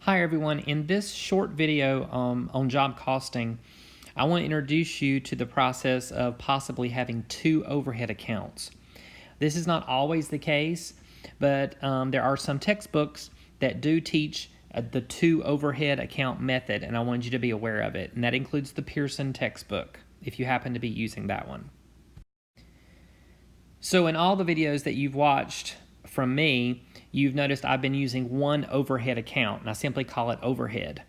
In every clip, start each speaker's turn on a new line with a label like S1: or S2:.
S1: Hi everyone, in this short video on job costing, I want to introduce you to the process of possibly having two overhead accounts. This is not always the case, but there are some textbooks that do teach the two overhead account method, and I wanted you to be aware of it, and that includes the Pearson textbook, if you happen to be using that one. So in all the videos that you've watched from me, you've noticed I've been using one overhead account, and I simply call it overhead.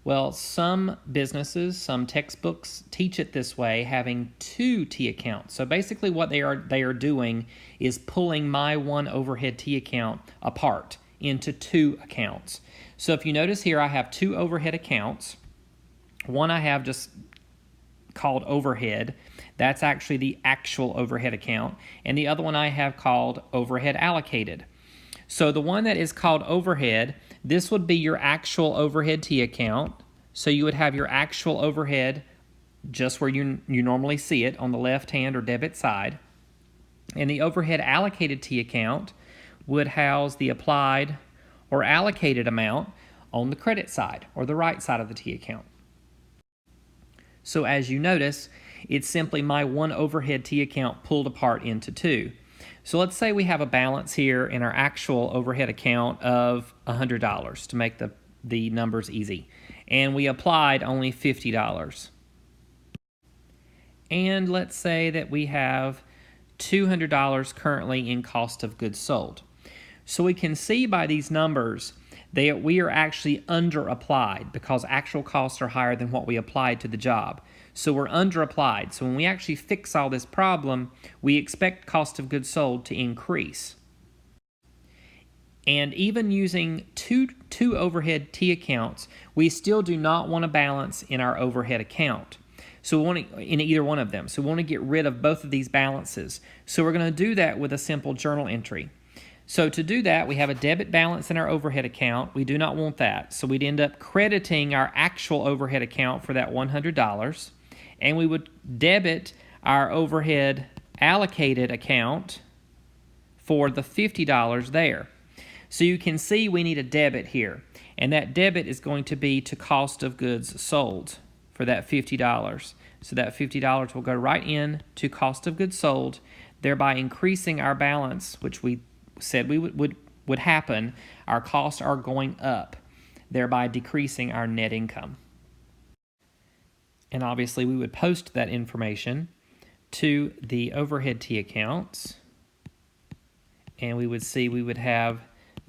S1: Well, some businesses, some textbooks teach it this way, having two T accounts. So basically what they are doing is pulling my one overhead T account apart into two accounts. So if you notice here, I have two overhead accounts. One I have just called overhead. That's actually the actual overhead account. And the other one I have called overhead allocated. So the one that is called overhead, this would be your actual overhead T account. So you would have your actual overhead just where you normally see it on the left hand or debit side. And the overhead allocated T account would house the applied or allocated amount on the credit side or the right side of the T account. So as you notice, it's simply my one overhead T account pulled apart into two. So let's say we have a balance here in our actual overhead account of $100 to make the numbers easy. And we applied only $50. And let's say that we have $200 currently in cost of goods sold. So we can see by these numbers that we are actually under applied because actual costs are higher than what we applied to the job. So we're under applied. So when we actually fix all this problem, we expect cost of goods sold to increase. And even using two overhead T accounts, we still do not want to balance in our overhead account. So we want to, in either one of them. So we want to get rid of both of these balances. So we're going to do that with a simple journal entry. So to do that, we have a debit balance in our overhead account. We do not want that. So we'd end up crediting our actual overhead account for that $100. And we would debit our overhead allocated account for the $50 there. So you can see we need a debit here. And that debit is going to be to cost of goods sold for that $50. So that $50 will go right in to cost of goods sold, thereby increasing our balance, which we said would happen. Our costs are going up, thereby decreasing our net income. And obviously we would post that information to the overhead T accounts, and we would see we would have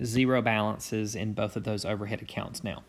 S1: zero balances in both of those overhead accounts now.